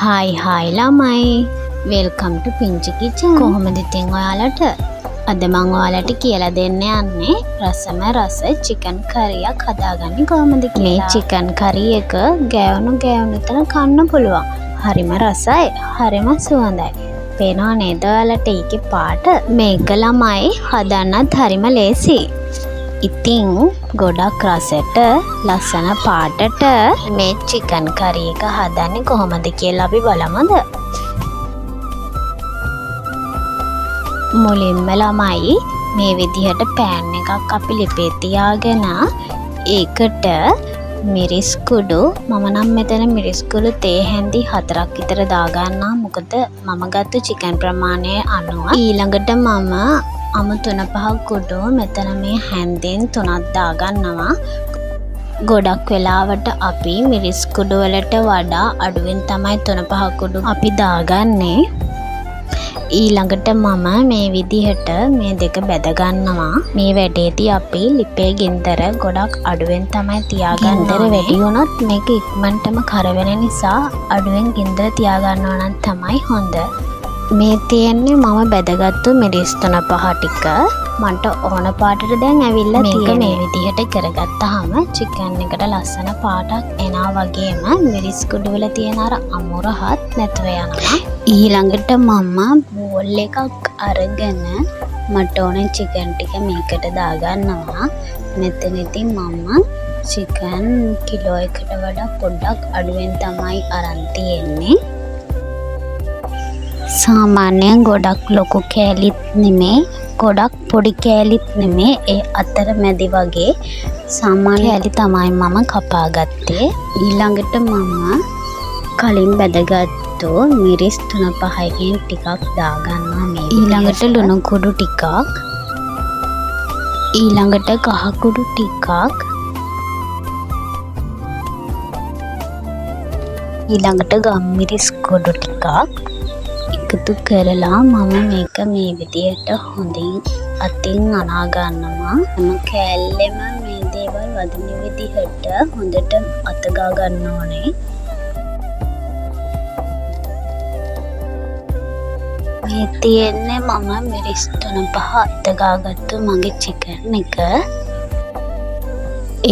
Hi ළමයි welcome ටු පිංචි kitchen. කොහොමද ඉතින් ඔයාලට? අද මම ඔයාලට කියලා දෙන්න යන්නේ රසම රස චිකන් කරියක් හදාගන්නේ කොහොමද කියලා. මේ චිකන් කරි එක ගෑවුණු තන කන්න පුළුවන්. හරිම රසයි, හරිම සුවඳයි. පේනව නේද ඔයාලට ඒකේ පාට? මේක ළමයි හදන්නත් හරිම ලේසි. ඉතින් ගොඩක් රසට ලස්සන පාටට මේ චිකන් කරි එක හදන්නේ කොහොමද කියලා අපි බලමුද? මුලින්ම ළමයි මේ විදිහට පෑන් එකක් අපි ලිපේ තියාගෙන ඒකට මිරිස් කුඩු මම නම් මෙතන මිරිස් කුඩු තේ හැඳි 4ක් විතර දාගන්නවා. මොකද මම ගත්ත චිකන් ප්‍රමාණය අනුව. ඊළඟට මම අමු 3-5 කුඩු මෙතන මේ හැන්දෙන් 3ක් දාගන්නවා. ගොඩක් වෙලාවට අපි මිරිස් කුඩු වලට වඩා අඩුවෙන් තමයි 3-5 කුඩු අපි දාගන්නේ. ඊළඟට මම මේ විදිහට මේ දෙක බැද ගන්නවා. මේ වැඩේදී අපි ලිපේ ගින්දර ගොඩක් අඩුවෙන් තමයි තියාගන්න. ගින්දර වැඩි වුණොත් මේක ඉක්මනටම කරවෙන නිසා අඩුවෙන් ගින්දර තියාගන්නවා නම් තමයි හොඳ. මේ තියෙන්නේ මම බැදගත්තු මිරිස් 3-5 ටික. මන්ට ඕන පාටට දැන් ඇවිල්ලා තියෙන්නේ. මේ විදිහට කරගත්තාම චිකන් එකට ලස්සන පාටක් එනවා වගේම මිරිස් කුඩු වල තියෙන අර අමුරහත් නැතුව යනවා. ඊළඟට මම බෝල් එකක් අරගෙන මට ඕන චිකන් ටික මේකට දාගන්නවා. මෙතනදී මම චිකන් කිලෝ එකට වඩා පොඩ්ඩක් අඩුවෙන් තමයි අරන් තියෙන්නේ. සාමාන්‍යයෙන් ගොඩක් ලොකු කෑලිත් නෙමේ, ගොඩක් පොඩි කෑලිත් නෙමේ, ඒ අතරමැදි වගේ සාමාන්‍ය කෑලි තමයි මම කපා ගත්තේ. ඊළඟට මම කලින් බැදගත්තු මිරිස් 3-5කින් ටිකක් දාගන්නවා මේ. ඊළඟට ලුණු කුඩු ටිකක්, ඊළඟට කහ කුඩු ටිකක්, ඊළඟට ගම්මිරිස් කුඩු ටිකක් එකතු කරලා මම මේක මේ විදියට හොඳින් අතින් අනා ගන්නවා. මම කෑල්ලෙම මේ දේවල් වදින විදිහට හොඳට අත ගා ගන්න ඕනේ. මේ තියෙන්නේ මම මිරිස් 3-5 අත ගාගත්තු මගේ චිකන් එක.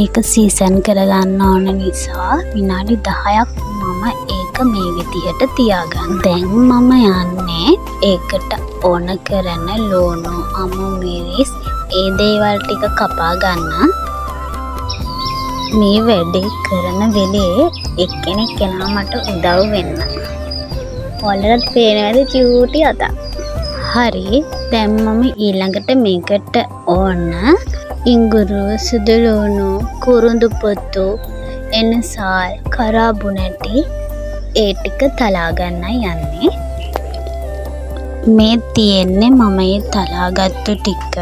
ඒක සීසන් කරගන්න ඕන නිසා විනාඩි 10ක් මම ඒක මේ විදිහට තියාගන්න. දැන් මම යන්නේ ඒකට ඕන කරන ලුණු, අමු මිරිස් ඒ දේවල් ටික කපා ගන්න. මේ වැඩේ කරන වෙලේ එක්කෙනෙක් කෙනා මට උදව් වෙන්න. ඔයාලට පේනවද චූටි අත? හරි. දැන් මම ඊළඟට මේකට ඕන ඉඟුරු, සුදු ලුණු, කුරුඳු පොතු, එනසාල්, කරාබු නැටි ඒ ටික තලා ගන්නයි යන්නේ. මේ තියෙන්නේ මම ඒ තලාගත්තු ටික.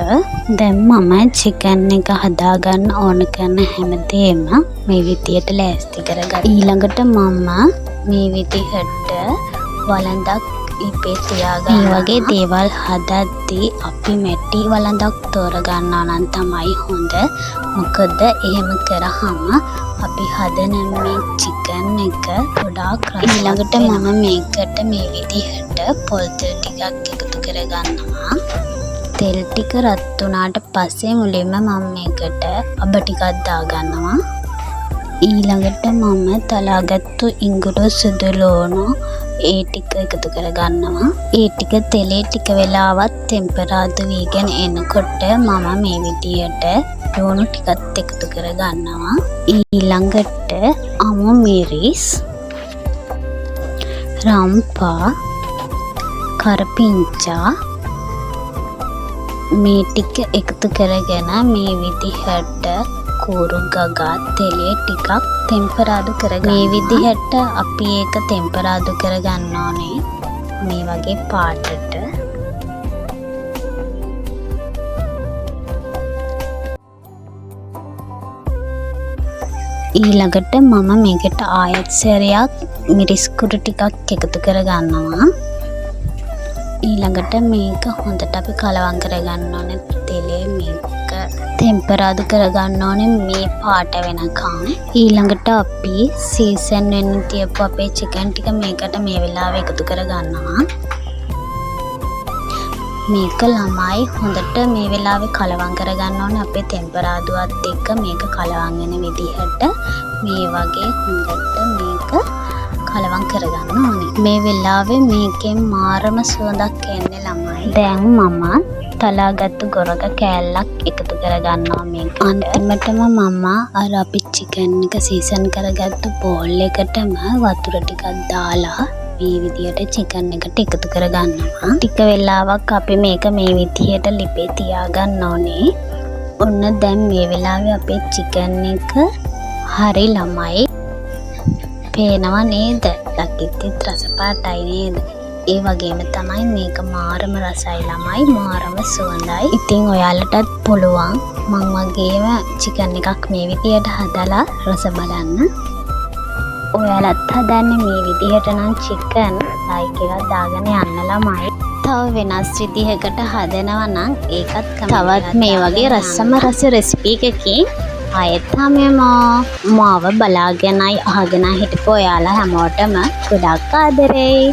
දැන් මම චිකන් එක හදාගන්න ඕන කරන හැමදේම මේ විදියට ලෑස්ති කරගන්න. ඊළඟට මම මේ විදිහට වළඳක් ඉපේ තියාගන්න. මේ වගේ දේවල් හදද්දී අපි මැටි වළඳක් තෝරගන්නවා නම් තමයි හොඳ. මොකද එහෙම කරාම අපි හදන මේ චිකන් එක ගොඩාක් රසවත්. ඊළඟට මම මේකට මේ විදිහට පොල් තෙල් ටිකක් එකතු කරගන්නවා. තෙල් ටික රත් වුණාට පස්සේ මුලින්ම මම මේකට අබ ටිකක් දාගන්නවා. ඊළඟට මම තලාගත්තු ඉඟුරු, සුදු ලුණු ඒ ටික එකතු කරගන්නවා. ඒ ටික තෙලේ ටික වෙලාවක් ටෙම්පරාදු වීගෙන එනකොට මම මේ විදියට ලුණු ටිකත් එකතු කරගන්නවා. ඊළඟට අමු මිරිස්, රම්පා, කරපිංචා මේ ටික එකතු කරගෙන මේ විදිහට කූරු ගගා තෙලේ ටිකක් ටෙම්පරාදු කරගන්න. මේ විදිහට අපි ඒක ටෙම්පරාදු කරගන්න ඕනේ මේ වගේ පාටට. ඊළඟට මම මේකට ආයත් සැරයක් මිරිස් කුඩු ටිකක් එකතු කරගන්නවා. ඊළඟට මේක හොඳට අපි කලවම් කරගන්න ඕනේ තෙලේ මේක තෙම්පරාදු කරගන්න ඕනේ මේ පාට වෙනකම්. ඊළඟට අපි සීසන් වෙන්න තියපු අපේ චිකන් ටික මේකට මේ වෙලාවේ එකතු කරගන්නවා. මේක ළමයි හොඳට මේ වෙලාවේ කලවම් කරගන්න ඕනේ අපේ තෙම්පරාදුවත් එක්ක මේක කලවම් වෙන විදිහට මේ වගේ හොඳට මේක කලවම් කරගන්න ඕනේ. මේ වෙලාවේ මේකෙන් මාරම සුවඳක් එන්නේ ළමයි. දැන් මම තලාගත්තු ගොරක කෑල්ලක් එකතු කරගන්නවා මේක. අන්තිමටම මම අර අපි චිකන් එක සීසන් කරගත්තු බෝල් එකටම වතුර ටිකක් දාලා මේ විදියට චිකන් එකට එකතු කරගන්නවා. ටික වෙලාවක් අපි මේක මේ විදියට ලිපේ තියාගන්න ඕනේ. ඔන්න දැන් මේ වෙලාවේ අපේ චිකන් එක හරි ළමයි. පේනවා නේද? ලකිත්තිත් රස පාටයි නේද? ඒ වගේම තමයි මේක මාරම රසයි ළමයි, මාරම සුවඳයි. ඉතින් ඔයාලටත් පුළුවන් මං වගේම චිකන් එකක් මේ විදියට හදලා රස බලන්න. ඔයාලත් හදන්නේ මේ විදිහට නම් චිකන් ලයික් එකක් දාගෙන යන්න ළමයි. තව වෙනස් විදිහකට හදනවා නම් ඒකත් තවත් මේ වගේ රසම රස රෙසිපි එකකින් ආයෙත් මාව බලාගෙනයි අහගෙන හිටපු ඔයාලා හැමෝටම ගොඩක් ආදරෙයි.